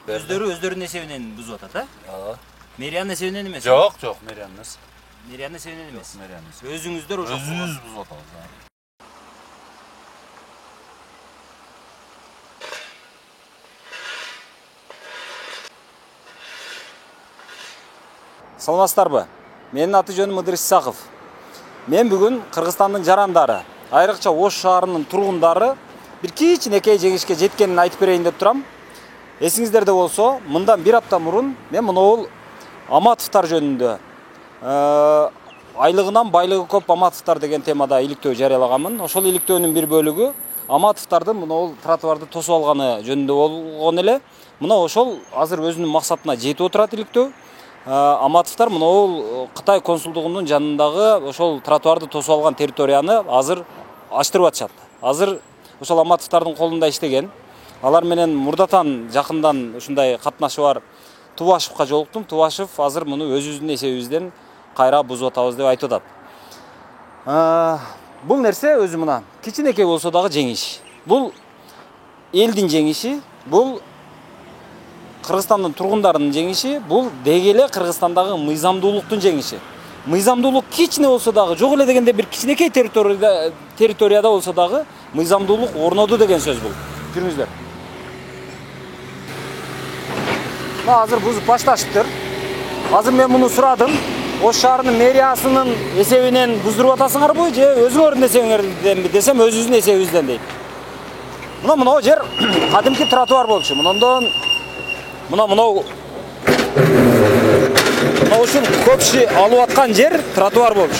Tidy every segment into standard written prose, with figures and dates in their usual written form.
Өздөрүнүн эсебинен бузуп атат, Ооба. Мэриянын эсебинен эмес. Жок, Мэриянын эмес. Мэриянын эсебинен эмес. Мэриянын. Өзүңүздөр ошо Өзүбүз бузуп атабыз. Саламатсыздарбы? Менин аты жөнүм Ыдырыс Исаков. Мен бүгүн Кыргызстандын жарандары, айрыкча Ош шаарынын тургундары бир кичинекей жеңишке жеткенин айтып берейин деп турам. Эсиңиздерде болсо, мындан бир апта мурун мен монол Аматовтар жөнүндө айлыгынан байлыгы көп Аматовтар деген темада иликтөө жарыялаганмын. Ошол иликтөөнүн бир бөлүгү Аматовтардын монол тротуарды тосуп алганы жөнүндө болгон эле. Мына ошол азыр өзүнүн максатына жетип отурат иликтөө. Аматовтар монол Кытай консулдугунун жанындагы ошол тротуарды тосуп алган территорияны азыр ачтырып атышат. Азыр ошол Аматовтардын колунда иштеген. Алар менен мурдатан жакындан ушундай катнашы бар Тубашевка жолуктум. Тубашев азыр муну өзүбүздүн эсебибизден кайра бузуп атабыз деп айтып атат. Бул нерсе өзү мына кичинекей болсо дагы жеңиш. Бул элдин жеңиши, бул Кыргызстандын тургундарынын жеңиши, бул деги эле Кыргызстандагы мыйзамдуулуктун жеңиши. Мыйзамдуулук кичине болсо дагы, жок эле дегенде бир кичинекей территорияда болсо дагы мыйзамдуулук орноду деген сөз бул. Көрүңүздөр. Мына азыр бузуп башташыптыр. Азыр мен муну сурадым. Ош шаарынын мэриясынын эсебинен буздуруп атасыңарбы же өзүңөрдүн эсебиңерденби десем, өзүбүздүн эсебибизден дейт. Мына жер кадимки тротуар болчу. Мына ушул көпши алып аткан жер тротуар болчу.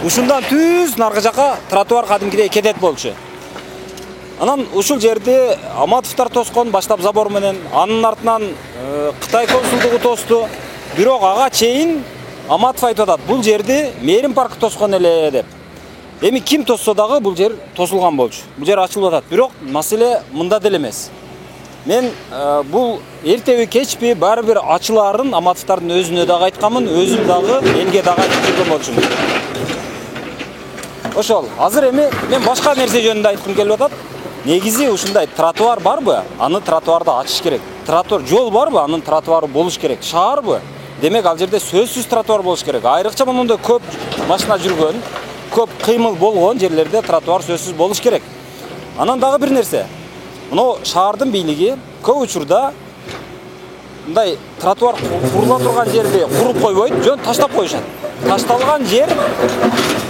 Ушундан түз наркы жака тротуар кадимкидей кетет болчу. Анан ушул жерди Аматовтар тоскон баштап забор менен, анын артынан Кытай консулдугу тосту. Бирок ага чейин Аматов айтып атат, бул жерди Мээрим паркы тоскон эле деп. Эми ким тосса дагы бул жер тосулган болчу. Бул жер ачылып атат. Бирок маселе мында деле эмес. Мен бул эртеби кечпи баары бир ачылаарын Аматовтардын өзүнө дагы айтканмын, өзүм дагы элге дагы айтып жүргөн болчумун. Ошол, азыр эми мен башка нерсе жөнүндө айткым келип атат. Негизи ушундай тротуар барбы? Аны тротуарды ачыш керек. Тротуар жол барбы? Анын тротуары болуш керек. Шаарбы? Демек ал жерде сөзсүз тротуар болуш керек. Айрыкча мондай көп машина жүргөн, көп кыймыл болгон жерлерде тротуар сөзсүз болуш керек. Анан дагы бир нерсе. Мына шаардын бийлиги көп учурда мындай тротуар курула турган жерди куруп койбойт, жөн таштап коюшат. Ташталган жер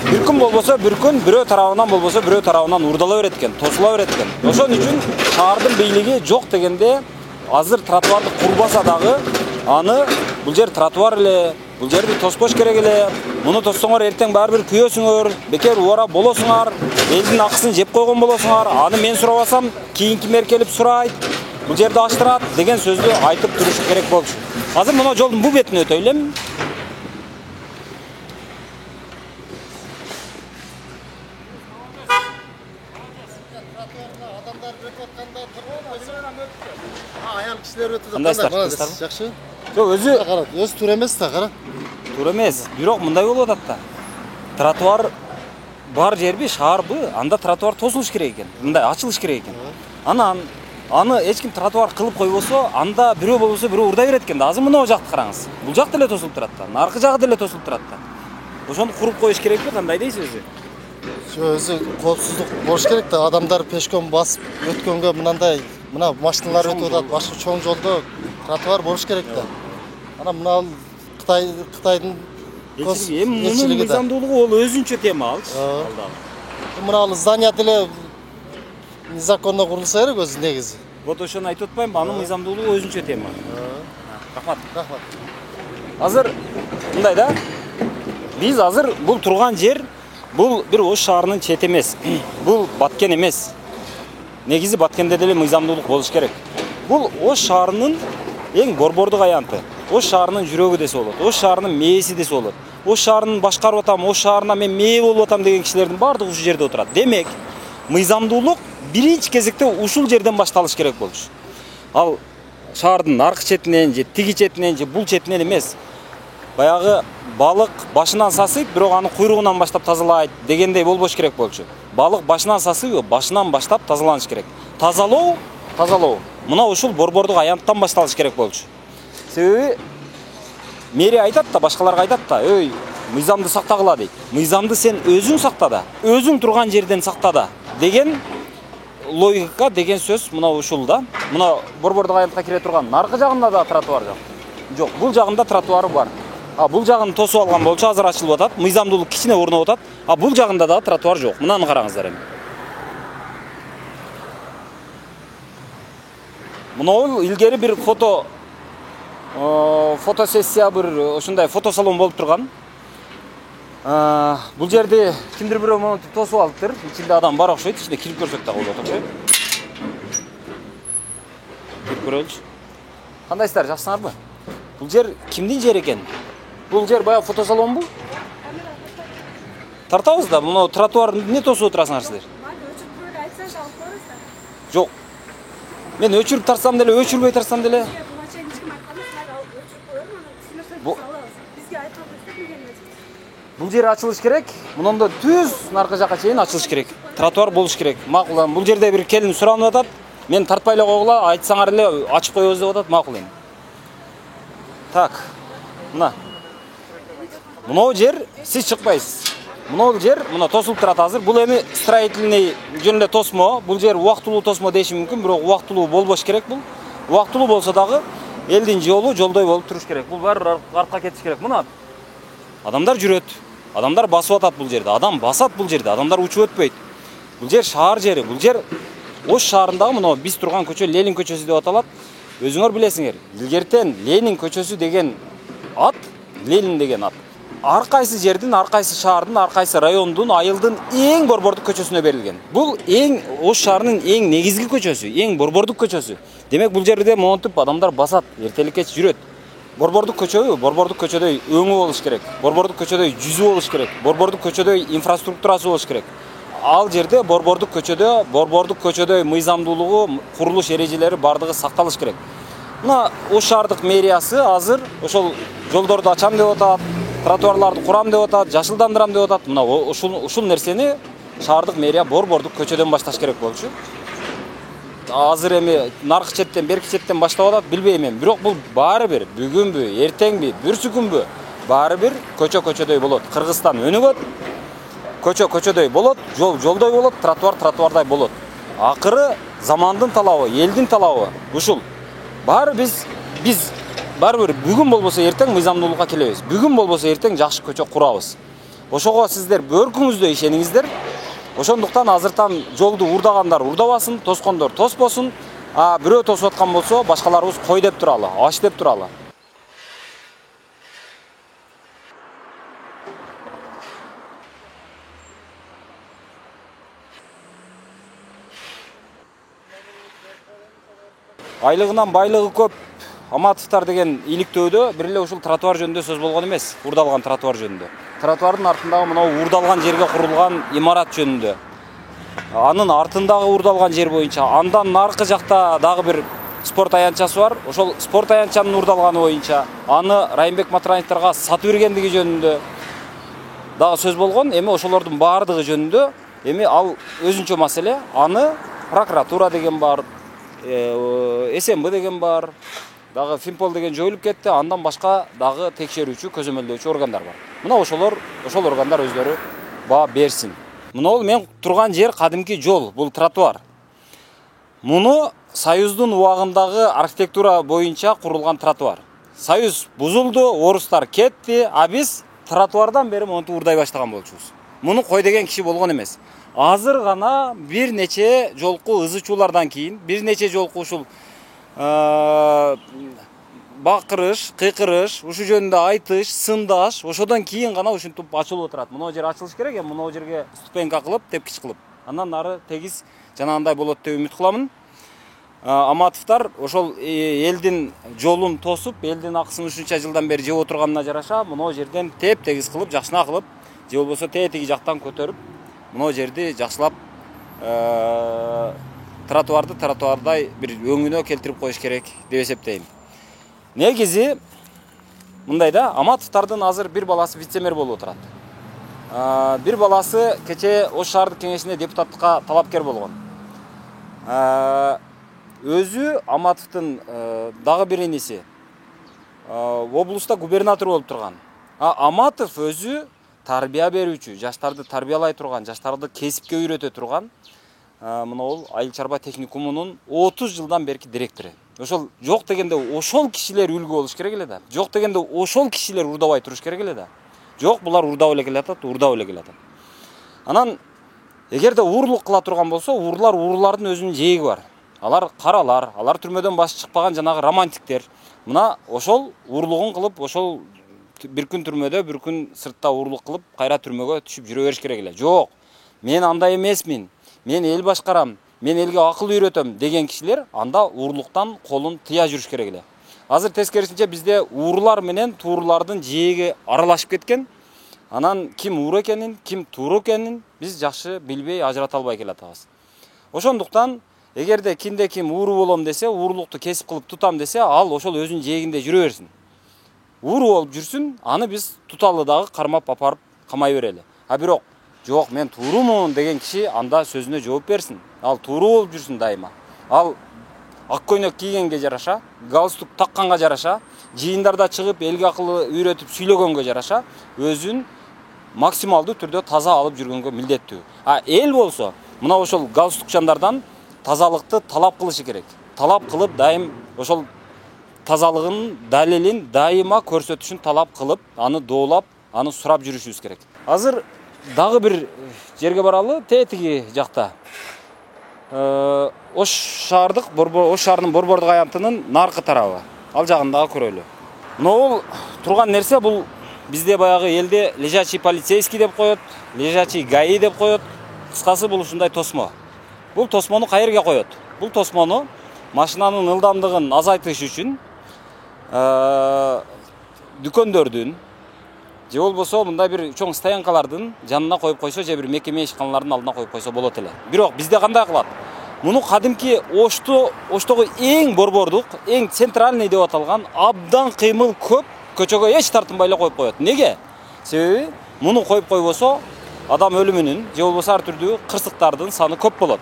бир күн болбосо бир күн бирөө тарабынан болбосо бирөө тарабынан урдала берет экен, тосула берет экен. Ошон үчүн шаардын бийлиги жок дегенде азыр тротуарды курбаса дагы аны бул жер тротуар эле, бул жерди тоспош керек эле. Муну тоссоңор эртең баары бир күйөсүңөр, бекер убара болосуңар, элдин акысын жеп койгон болосуңар. Аны мен сурабасам, кийинки мэр келип сурайт, бул жерди ачтырат деген сөздү айтып турушу керек болчу. Азыр мына жолдун бул бетине өтөйлүм. Аял кишилер өтүп жатканда жакшы. Жок, Өзү туура эмес да, кара. Туура эмес. Бирок мындай болуп атат да. Тротуар бар жерби, шаарбы, анда тротуар тосулуш керек экен. Мындай ачылыш керек экен. Анан аны эч ким тротуар кылып койбосо, анда бирөө болбосо бирөө урдай берет экен да. Азыр мына жакты караңыз. Бул жак деле тосулуп турат да. Наркы жагы деле тосулуп турат да. Ошону куруп коюш керекпи, кандай дейсиз өзү? Өзү коопсуздук болуш керек да. Адамдар пешком басып өткөнгө мына машиналар өтүп атат. Башка чоң жолдо тротуар болуш керек да. Анан мына Кытайдын мунун мыйзамдуулугу ол өзүнчө тема алчы. Мына здания деле незаконно курулса керек өзү негизи. Вот ошону айтып атпаймынбы? Анын мыйзамдуулугу өзүнчө тема. Рахмат. Азыр мындай да. Биз азыр бул турган жер бул бир Ош шаарынын чети эмес. Бул Баткен эмес. Негизи Баткенде деле мыйзамдуулук болуш керек. Бул Ош шаарынын эң борбордук аянты. Ош шаарынын жүрөгү десе болот. Ош шаарынын мээси десе болот. Ош шаарынын башкарып атам, Ош шаарына мен мээ болуп атам деген кишилердин баардыгы ушул жерде отурат. Демек, мыйзамдуулук биринчи кезекте ушул жерден башталыш керек болчу. Ал шаардын наркы четинен же тиги четинен же бул четинен эмес. Баягы балык башынан сасыйт, бирок аны куйругунан баштап тазалайт дегендей болбош керек болчу. Балык башынан сасыйбы, башынан баштап тазаланыш керек. Тазалоо мына ушул борбордук аянттан башталыш керек болчу. Себеби мэрия айтат да, башкаларга айтат да, "Өй, мыйзамды сактагыла" дейт. Мыйзамды сен өзүң сакта да, өзүң турган жерден сакта да деген логика деген сөз мына ушул да. Мына борбордук аянтка кире турган наркы жагында да тротуар жок. Бул жагында тротуары бар. Бул жагын тосуп алган болчу, азыр ачылып атат. Мыйзамдуулук кичине орноп атат. Бул жагында да тротуар жок. Мынаны караңыздар эми. Мына илгери бир фотосессия, бир ушундай фотосалон болуп турган. Бул жерди кимдир бирөө монтип тосуп алыптыр. Ичинде адам бар окшойт. Ичинде кирип көрсөк да болот окшойт. Кирип көрөлүчү. Кандайсыздар, жакшысыңарбы? Бул жер кимдин жери экен? Бул жер баягы фотосалонбу? Тартабыз да, мына тротуар эмне тосуп отурасыңар силер? Жок. Мен өчүрүп тарсам деле, өчүрбөй тарсам деле. Бул жер ачылыш керек. Мындан да түз наркы жакка чейин ачылыш керек. Тротуар болуш керек. Макул. Бул жерде бир келин суранып атат. Мен тартпай эле койгула, айтсаңар эле ачып коебуз деп атат. Макул эми. Так. Мына жер сиз чыкпайсыз. Мына жер мына тосулуп турат азыр. Бул эми строительный жөнүндө тосмо. Бул жер убактылуу тосмо дешим мүмкүн, бирок убактылуу болбош керек бул. Убактылуу болсо дагы элдин жолу жолдой болуп туруш керек. Бул баары артка кетиш керек. Мына адамдар жүрөт. Адамдар басып атат бул жерде. Адам басат бул жерде. Адамдар учуп өтпөйт. Бул жер шаар жери. Бул жер Ош шаарындагы мына биз турган көчө Ленин көчөсү деп аталат. Өзүңөр билесиңер. Илгертен Ленин көчөсү деген ат, Ленин деген ат. Ар кайсы жердин, ар кайсы шаардын, ар кайсы райондун, айылдын эң борбордук көчөсүнө берилген. Бул эң Ош шаарынын эң негизги көчөсү, эң борбордук көчөсү. Демек бул жерде монтип адамдар басат, эртелик кеч жүрөт. Борбордук көчөдөй өңү болуш керек. Борбордук көчөдөй жүзү болуш керек. Борбордук көчөдөй инфраструктурасы болуш керек. Ал жерде борбордук көчөдөй мыйзамдуулугу, курулуш эрежелери бардыгы сакталыш керек. Мына Ош шаардык мэриясы азыр ошол жолдорду ачам деп атат, тротуарларды курам деп атат, жашылдандырам деп атат. Мына ушул нерсени шаардык мэрия борбордук көчөдөн башташ керек болчу. Азыр эми наркы четтен, берки четтен баштап атат, билбейм эми. Бирок бул баары бир бүгүнбү, эртеңби, бүрсүкүнбү, баары бир көчөдөй болот. Кыргызстан өнүгөт, көчөдөй болот, жол жолдой болот, тротуар тротуардай болот. Акыры замандын талабы, элдин талабы ушул. Баары биз баары бир бүгүн болбосо эртең мыйзамдуулукка келебиз. Бүгүн болбосо эртең жакшы көчө курабыз. Ошого сиздер бөркүңүздө ишениңиздер. Ошондуктан азыртан жолду урдагандар урдабасын, тоскондор тоспосун. Бирөө тосуп аткан болсо, башкаларыбыз кой деп туралы, аш деп туралы. Айлыгынан байлыгы көп Аматовтар деген иликтөөдө бир эле ушул тротуар жөнүндө сөз болгон эмес, урдалган тротуар жөнүндө. Тротуардын артындагы мына урдалган жерге курулган имарат жөнүндө. Анын артындагы урдалган жер боюнча, андан наркы жакта дагы бир спорт аянтчасы бар. Ошол спорт аянтчанын урдалганы боюнча аны Райымбек Матраевторго сатып бергендиги жөнүндө дагы сөз болгон. Эми ошолордун баардыгы жөнүндө эми ал өзүнчө маселе. Аны прокуратура деген бар, СМБ деген бар, дагы Финпол деген жоюлуп кетти. Андан башка дагы текшерүүчү, көзөмөлдөөчү органдар бар. Мына ошол органдар өздөрү баа берсин. Мына мен турган жер кадимки жол, бул тротуар. Муну Союздун убагындагы архитектура боюнча курулган тротуар. Союз бузулду, орустар кетти, биз тротуардан бери монтип урдай баштаган болчубуз. Муну кой деген киши болгон эмес. Азыр гана бир нече жолку ызычуулардан кийин, бир нече жолку ушул бакырыш, кыйкырыш, ушу жөнүндө айтыш, сындаш, ошодон кийин гана ушинтип ачылып отурат. Мына жер ачылыш керек, эми мына жерге ступенька кылып, тепкич кылып. Андан нары тегиз жанагындай болот деп үмүт кыламын. Аматовтар ошол элдин жолун тосуп, элдин акысын ушунча жылдан бери жеп отурганына жараша, мына жерден теп-тегиз кылып, жакшына кылып, же болбосо тетиги жактан көтөрүп, мына жерди жакшылап тротуардай бир өңүнө келтирип коюш керек деп эсептейм. Негизи мындай да, Аматовтардын азыр бир баласы вице-мэр болуп отурат. Бир баласы кече Ош шаардык кеңешине депутаттыкка талапкер болгон. өзү Аматовдун дагы бир иниси облуста губернатор болуп турган. Аматов өзү тарбия берүүчү, жаштарды тарбиялай турган, жаштарды кесипке үйрөтө турган мына айыл чарба техникумунун 30 жылдан берки директору. Ошол жок дегенде ошол кишилер үлгү болуш керек эле да. Жок дегенде ошол кишилер урдабай туруш керек эле да. Жок, булар урдап эле келатат. Анан эгерде уурлук кыла турган болсо, уурлардын өзүнүн жээги бар. Алар каралар, алар түрмөдөн башы чыкпаган жанагы романтиктер. Мына ошол уурлугун кылып, ошол бир күн түрмөдө, бир күн сыртта уурлук кылып, кайра түрмөгө түшүп жүрө бериш керек эле. Жок, мен андай эмесмин. Мен эл башкарам, мен элге акыл үйрөтөм деген кишилер анда уурлуктан колун тыя жүрүш керек эле. Азыр тескерисинче бизде уурлар менен туурлардын жээги аралашып кеткен. Анан ким уур экенин, ким туур экенин биз жакшы билбей, ажырата албай келатабыз. Ошондуктан эгерде кинде ким ууру болом десе, уурлукту кесип кылып тутам десе, ал ошол өзүнүн жээгинде жүрө берсин. Ууру болуп жүрсүн, аны биз туталы дагы кармап апарып камай берели. Бирок жок, мен туурумун деген киши анда сөзүнө жооп берсин. Ал тууру болуп жүрсүн дайыма. Ал ак көйнөк кийгенге жараша, галстук такканга жараша, жыйындарда чыгып элге акылы үйрөтүп сүйлөгөнгө жараша, өзүн максималдуу түрдө таза алып жүргөнгө милдеттүү. Эл болсо, мына ошол галстукчандардан тазалыкты талап кылышы керек. Талап кылып дайым ошол тазалыгынын далилин дайыма көрсөтүшүн талап кылып, аны доолап, аны сурап жүрүшүбүз керек. Азыр дагы бир жерге баралы, тетиги жакта. Ош шаарынын Борбордук аянтынын наркы тарабы. Ал жагын дагы көрөлү. Мына турган нерсе бул бизде баягы элде лежачий полицейский деп коет, лежачий ГАИ деп коет. Кыскасы бул ушундай тосмо. Бул тосмону кайерге коет? Бул тосмону машинанын ылдамдыгын азайтыш үчүн дүкөндөрдүн же болбосо мындай бир чоң стоянкалардын жанына коюп койсо, же бир мекеме ишканалардын алдына коюп койсо болот эле. Бирок бизде кандай кылат? Муну кадимки Оштогу эң борбордук, эң центральный деп аталган абдан кыймыл көп көчөгө эч тартынбай эле коюп коет. Неге? Себеби муну коюп койбосо адам өлүмүнүн же болбосо ар түрдүү кырсыктардын саны көп болот.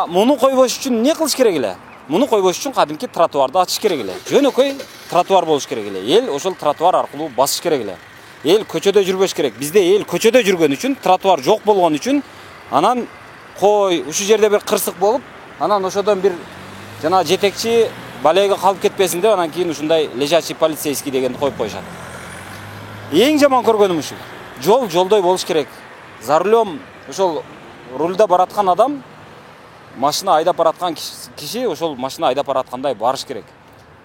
Муну койбош үчүн не кылыш керек эле? Муну койбош үчүн кадимки тротуарды ачыш керек эле. Жөнөкөй тротуар болуш керек эле. Эл ошол тротуар аркылуу басыш керек эле. Эл көчөдө жүрбөш керек. Бизде эл көчөдө жүргөн үчүн, тротуар жок болгон үчүн, анан ушу жерде бир кырсык болуп, анан ошодон бир жана жетекчи балеге калып кетпесин деп, анан кийин ушундай лежачий полицейский дегенди коюп коюшат. Эң жаман көргөнүм ушу. Жолдой болуш керек. За рулем ошол рульда бараткан адам, машина айдап бараткан киши ошол машина айдап бараткандай барыш керек.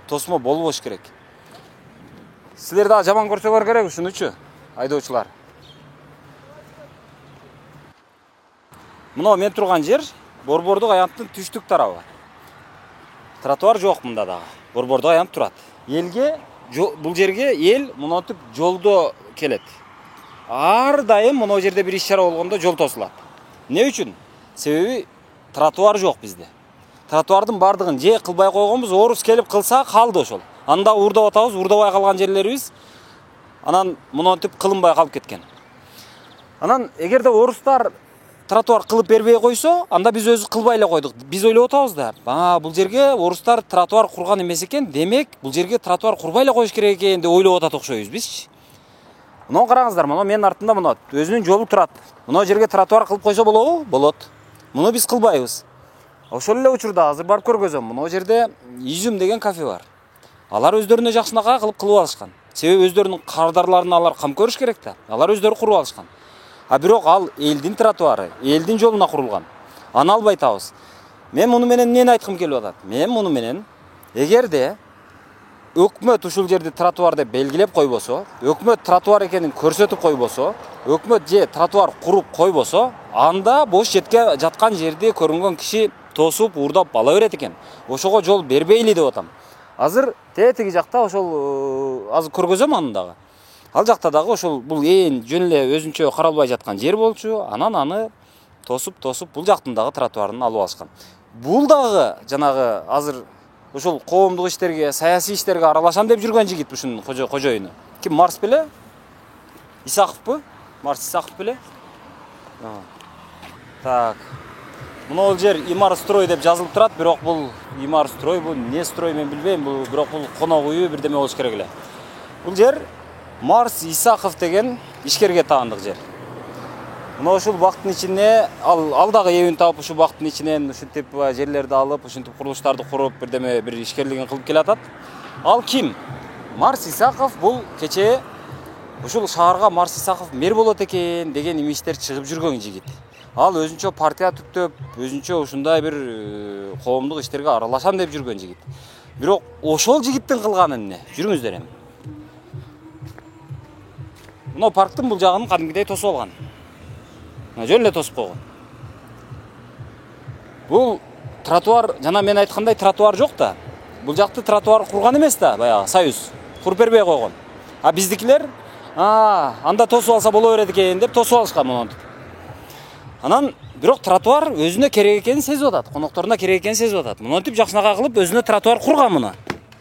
Тосмо болбош керек. Силер дагы жаман көрсөңөр керек ушунучу, айдоочулар. Мына мен турган жер Борбордук аянттын түштүк тарабы. Тротуар жок мында дагы. Борбордук аянт турат. Бул жерге эл монотип жолдо келет. Ар дайым мына жерде бир иш-чара болгондо жол тосулат. Не үчүн? Себеби тротуар жок бизде. Тротуардын бардыгын же кылбай койгонбуз, орус келип кылса калды ошол. Анда урдап атабыз, урдабай калган жерлерибиз анан монотип кылынбай калып кеткен. Анан эгерде орустар тротуар кылып бербей койсо, анда биз өзү кылбай эле койдук. Биз ойлоп атабыз да, бул жерге орустар тротуар курган эмес экен, демек бул жерге тротуар курбай эле коюш керек экен деп ойлоп атат окшойбуз бизчи. Мына караңыздар, мына менин артымда мына өзүнүн жолу турат. Мына жерге тротуар кылып койсо болобу? Болот. Муну биз кылбайбыз. Ошол эле учурда азыр барып көргөзөм. Мына жерде Изюм деген кафе бар. Алар өздөрүнө жакшынакай кылып алышкан. Себеби өздөрүнүн кардарларына алар кам көрүш керек да. Алар өздөрү куруп алышкан. Бирок ал элдин тротуары, элдин жолуна курулган. Аны албай атабыз. Мен муну менен эмнени айткым келип атат? Мен муну менен эгерде өкмөт ушул жерди тротуар деп белгилеп койбосо, өкмөт тротуар экенин көрсөтүп койбосо, өкмөт же тротуар куруп койбосо, анда бош жетке жаткан жерди көрүнгөн киши тосуп, урдап ала берет экен. Ошого жол бербейли деп атам. Азыр тетиги жакта ошол азыр көргөзөм аны дагы. Ал жакта дагы ошол бул ээн жөн эле өзүнчө каралбай жаткан жер болчу, анан аны тосуп бул жактын дагы тротуарын алып алышкан. Бул дагы жанагы азыр ошол коомдук иштерге, саясий иштерге аралашам деп жүргөн жигит ушунун кожоюну. Ким, Марс беле? Исаковпу? Марс Исаков беле? Так. Мына жер имар строй деп жазылып турат, бирок бул имар строй, бул не строй мен билбейм, бул бирок бул конок үйү бирдеме болуш керек эле. Бул жер Марс Исаков деген ишкерге таандык жер. Мына ушул бактын ичине алдагы эбин таап ушул бактын ичинен ушинтип жерлерди алып, ушинтип курулуштарды куруп бирдеме бир ишкерлигин кылып келатат. Ал ким? Марс Исаков бул кече ушул шаарга Марс Исаков мэр болот экен деген имиштер чыгып жүргөн жигит. Ал өзүнчө партия түптөп, өзүнчө ушундай бир коомдук иштерге аралашам деп жүргөн жигит. Бирок ошол жигиттин кылганы эмне? Жүрүңүздөр эми. Мына парктын бул жагын кадимгидей тосуп алган. Жөн эле тосуп койгон. Бул тротуар, жана мен айткандай тротуар жок да. Бул жакты тротуар курган эмес да, баягы Союз. Куруп бербей койгон. А биздикилер, анда тосуп алса боло берет экен деп тосуп алышкан монтип. Анан бирок тротуар өзүнө керек экенин сезип атат, конокторуна керек экенин сезип атат. Монтип жакшынака кылып өзүнө тротуар курган мына.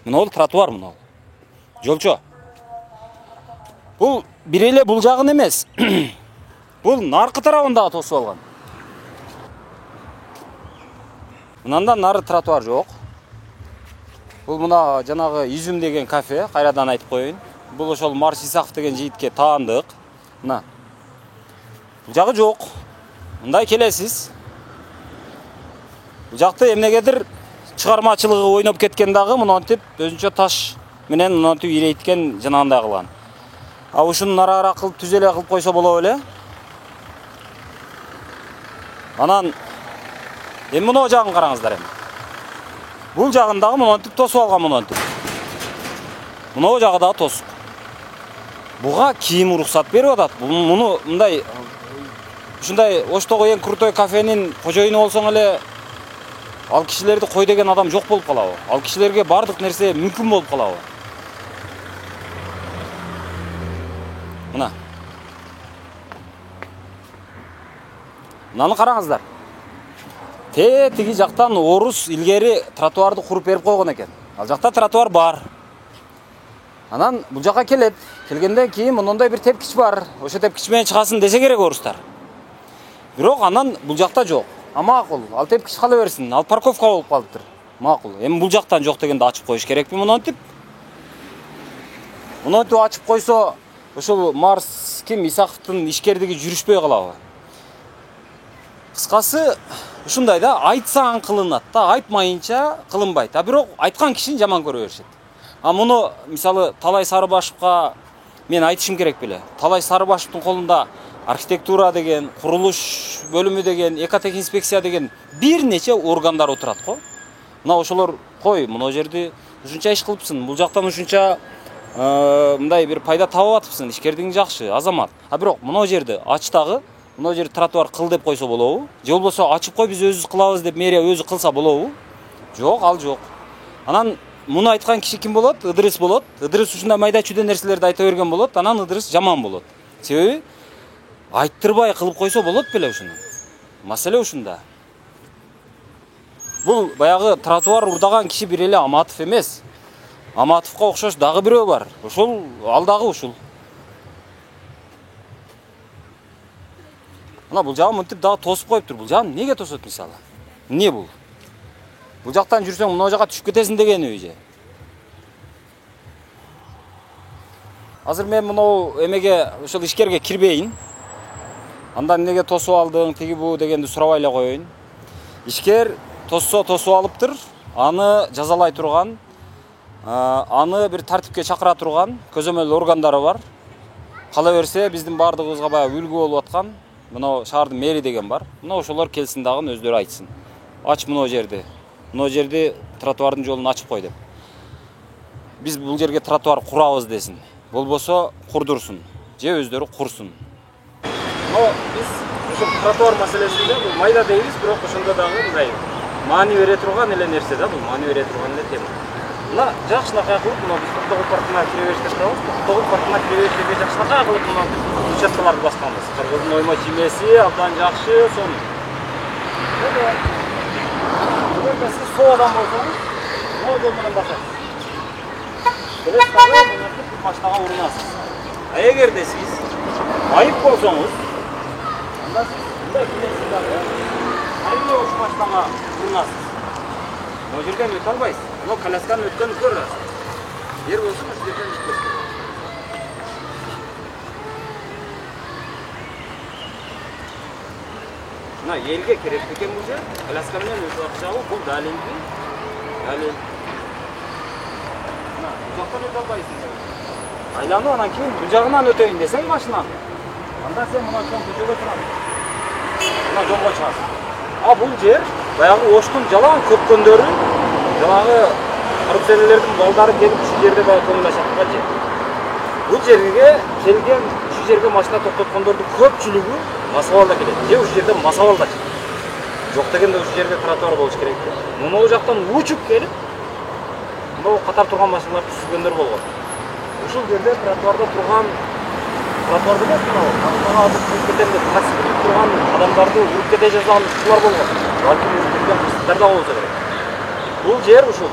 Мына бул тротуар мына. Жолчо. Бул бир эле бул жагын эмес. Бул наркы тарабын дагы тосуп алган. Мындан нары тротуар жок. Бул мына жанагы Изюм деген кафе, кайрадан айтып коеюн. Бул ошол Марс Исаков деген жигитке таандык. Мына. Бул жагы жок. Мындай келесиз. Бул жакты эмнегедир чыгармачылыгы ойноп кеткен дагы, монтип өзүнчө таш менен монтип ирейиткен жанагындай кылган. А ушуну нарагыраак кылып түз эле кылып койсо боло эле. Анан эми мына жагын караңыздар эми. Бул жагын дагы монтип тосуп алган монтип. Мына жагы дагы тосук. Буга ким уруксат берип атат? Муну мындай ушундай Оштогу эң крутой кафенин кожоюну болсоң эле ал кишилерди кой деген адам жок болуп калабы? Ал кишилерге бардык нерсе мүмкүн болуп калабы? Мына. Мынаны караңыздар. Тиги жактан орус илгери тротуарды куруп берип койгон экен. Ал жакта тротуар бар. Анан бул жака келет. Келгенден кийин мындай бир тепкич бар. Ошо тепкич менен чыгасын десе керек орустар. Бирок анан бул жакта жок. Макул, ал тепкич кала берсин. Ал парковка болуп калыптыр. Макул. Эми бул жактан жок дегенде ачып коюш керекпи монтип? Монтип ачып койсо, ошол Марс ким Исаковдун ишкердиги жүрүшпөй калабы? Кыскасы ушундай да, айтсаң кылынат да, айтмайынча кылынбайт. А бирок айткан кишини жаман көрө беришет. А муну мисалы Талай Сарыбашевка мен айтышым керек беле. Талай Сарыбашевдун колунда архитектура деген, курулуш бөлүмү деген, экотехинспекция деген бир нече органдар отурат го. Мына ошолор кой, мына жерди ушунча иш кылыпсың, бул жактан ушунча мындай бир пайда табып атыпсың, ишкердиң жакшы, азамат. А бирок мына жерди ачтагы, мына жерди тротуар кыл деп койсо болобу? Же болбосо ачып кой, биз өзүбүз кылабыз деп мэрия өзү кылса болобу? Жок, ал жок. Анан муну айткан киши ким болот? Ыдырыс болот. Ыдырыс ушундай майда чүйдө нерселерди айта берген болот, анан Ыдырыс жаман болот. Себеби айттырбай кылып койсо болот беле ушуну. Маселе ушунда. Бул баягы тротуар урдаган киши бир эле Аматов эмес. Аматовго окшош дагы бирөө бар. Ошол ал дагы ушул. Мына бул жагы мынтип дагы тосуп коюптур. Бул жагы неге тосот мисалы? Эмне бул? Бул жактан жүрсөң мына жака түшүп кетесиң дегени же. Азыр мен мына эмеге ошол ишкерге кирбейин. Андан неге тосуп алдың, тиги бу дегенди сурабай эле коеюн. Ишкер тосуп алыптыр. Аны жазалай турган, аны бир тартипке чакыра турган көзөмөл органдары бар. Кала берсе биздин бардыгыбызга баягы үлгү болуп аткан мына шаардын мэри деген бар. Мына ошолор келсин дагы өздөрү айтсын. Ач мына жерди. Мына жерди тротуардын жолун ачып кой деп. Биз бул жерге тротуар курабыз десин. Болбосо курдурсун. Же өздөрү курсун. Но биз ушул тротуар маселесинде бул майда дейбиз, бирок ошондо дагы мындай маани бере турган эле нерсе да, бул маани бере турган эле тема. Мына жакшынакай кылып, мына биз Токтогул паркына кире бериште турабыз. Токтогул паркына кире бериште жакшынакай кылып мына участкаларды басканбыз. Кыргыздын оймо чимеси абдан жакшы, сон. Эгерде сиз сол адам болсоңуз, мына жол менен басасыз. Келесиз дагы мынтип машинага урунасыз. А эгерде сиз айып болсоңуз, анда сиз мындай келесиз дагы. Эмне уш машинага турасыз? Могу жерден өтө албайсыз. Мына колясканын өткөнүн көрөсүз. Жер болсо ушу жерден өтөсүз. Мына элге керек экен бул жер. Коляска менен өтүп акчабы, бул далилди. Далил. Мына бул жактан өтө албайсың. Айланып анан кийин бул жагынан өтөйүн десең машинаны. Анда сен мына чоң көчөгө чыгасың. Мына жолго чыгасың. А бул жер баягы Оштун жалаң көпкөндөрү, жанагы коррупционерлердин балдары келип ушул жерде баягы көңүл ачат жер. Бул жерге келген, ушул жерге машина токтоткондордун көпчүлүгү Масабалда келет. Же ушул жерде Масабалда чыгат. Жок дегенде ушул жерде тротуар болуш керек. Мына жактан учуп келип, мына катар турган машиналарды сүзгөндөр болгон. Ушул жерде тротуарда турган тротуарда эмес, мына азыр чыгып кетем деп такси турган адамдарды уруп кете жазган ушулар болгон. Балким жүргөн кыздар да болсо керек. Бул жер ушул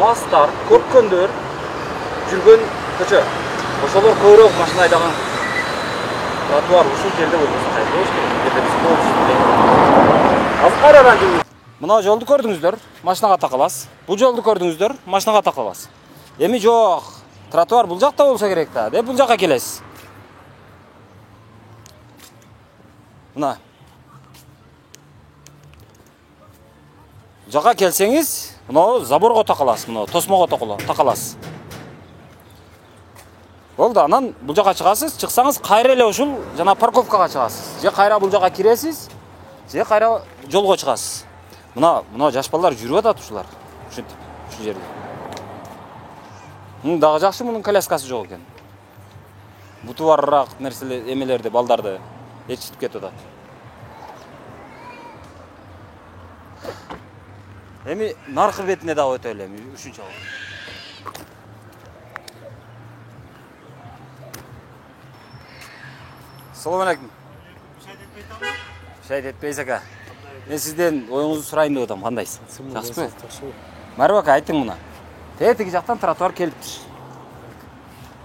мастар, көпкөндөр жүргөн көчө. Ошолор көбүрөөк машина айдаган тротуар ушул жерде болбосо кайда болуш керек? Жерде биз болуш. Азыр кайрадан жүрүп. Мына жолду көрдүңүздөр, машинага такаласыз. Бул жолду көрдүңүздөр, машинага такаласыз. Эми жок, тротуар бул жакта болсо керек да, деп бул жакка келесиз. Мына. Жакка келсеңиз, мына заборго такаласыз, мына тосмого такаласыз. Болду, анан бул жака чыгасыз, чыксаңыз кайра эле ушул жана парковкага чыгасыз. Же кайра бул жака киресиз, же кайра жолго чыгасыз. Мына жаш балдар жүрүп атат ушулар. Ушинтип, ушул жерде. Дагы жакшы мунун коляскасы жок экен. Буту барыраак нерселер, эмелерди, балдарды ээрчитип кетип атат. Эми наркы бетине дагы өтөлү эми ушунча. Assalamu alaikum. Шайт этпейсиз ака. Мен сизден оюңузду сурайын деп атам, кандайсыз? Жакшысызбы? Марва ака, айтың мына. Тетиги жактан тротуар келиптир.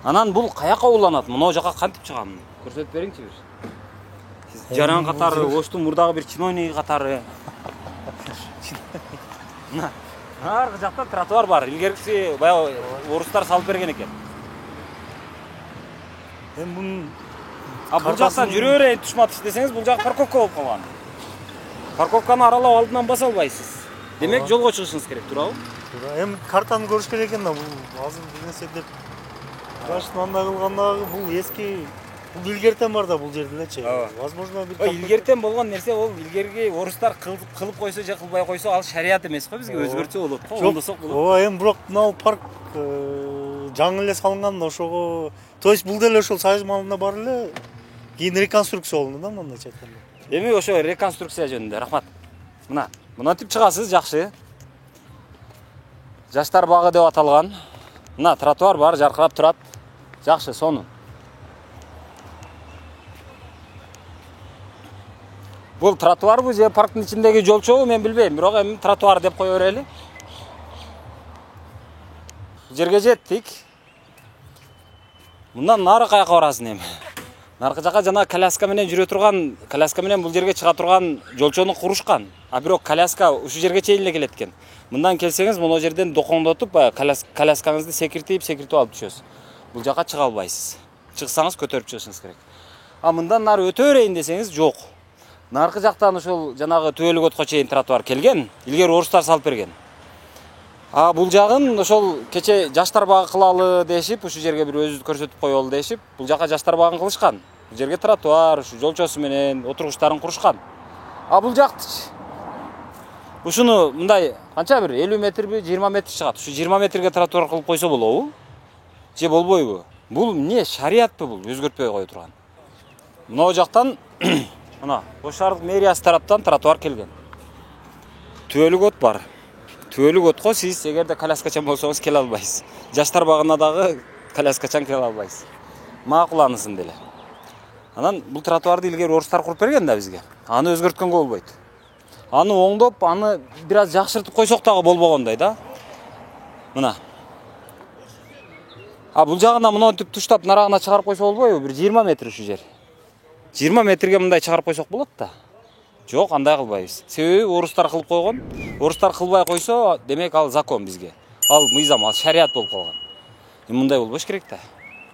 Анан бул каяка уланат? Мына жака кантип чыгам? Көрсөтүп бериңчи бир. Сиз жаран катары, Оштун мурдагы бир чиновниги катары. Аркы жакта тротуар бар. Илгеркиси баягы орустар салып берген экен. Эми бунун Бул жактан жүрө берейин тушматыш десеңиз, бул жак парковка болуп калган. Парковканы аралап алдынан баса албайсыз. Демек жолго чыгышыңыз керек, туурабы? туура. Эми картаны көрүш керек экен да, бул азыр бир нерсе деп жаштын андай кылгандагы бул эски бул илгертен бар да бул жерде элечи. Возможно бир илгертен болгон нерсе ол илгерги орустар кылып койсо же кылбай койсо ал шарият эмес го, бизге өзгөрчө болот го, оңдосок болот. Ооба, эми бирок мына парк жаңы эле салынган, ошого, то есть бул деле ошол Союз маалында бар эле, кийин реконструкция болду да мындайча айтканда. Эми ошо реконструкция жөнүндө рахмат. Мынантип чыгасыз, жакшы. Жаштар багы деп аталган. Мына тротуар бар, жаркырап турат. Жакшы, сонун. Бул тротуарбы же парктын ичиндеги жолчобу мен билбейм, бирок эми тротуар деп кое берели. Жерге жеттик. Мындан нары каяка барасың эми? Наркы жака жана коляска менен жүрө турган, коляска менен бул жерге чыга турган жолчону курушкан. А бирок коляска ушу жерге чейин эле келет экен. Мындан келсеңиз, мына жерден докоңдотуп, коляскаңызды секиртип алып түшөсүз. Бул жака чыга албайсыз. Чыксаңыз көтөрүп чыгышыңыз керек. А мындан нары өтө берейин десеңиз, жок. Наркы жактан ушул жанагы Түбөлүк отко чейин тротуар келген, илгери орустар салып берген. А бул жагын ошол кече жаштар багы кылалы дешип, ушу жерге бир өзүбүздү көрсөтүп коелу дешип, бул жака жаштар багын кылышкан. Бул жерге тротуар, ушу жолчосу менен отургучтарын курушкан. А бул жактычы ушуну мындай канча бир 50 метрби, 20 метр чыгат. Ушу 20 метрге тротуар кылып койсо болобу? Же болбойбу? Бул эмне, шариятпы бул, өзгөртпөй кое турган. Мына жактан мына Ош шаардык мэриясы тараптан тротуар келген. Түбөлүк от бар. Түбөлүк отко сиз эгерде коляскачан болсоңуз келе албайсыз. Жаштар багына дагы коляскачан келе албайсыз. Макуланысын деле. Анан бул тротуарды илгери орустар куруп берген да бизге. Аны өзгөрткөнгө болбойт. Аны оңдоп, аны бир аз жакшыртып койсок дагы болбогондой да. Мына. А бул жагына мынтип туштап нарагына чыгарып койсо болбойбу? Бир 20 метр ушу жер. 20 метрге мындай чыгарып койсок болот да. Жок, андай кылбайбыз. Себеби орустар кылып койгон. Орустар кылбай койсо, демек ал закон бизге. Ал мыйзам, ал шарият болуп калган. Мындай болбош керек да.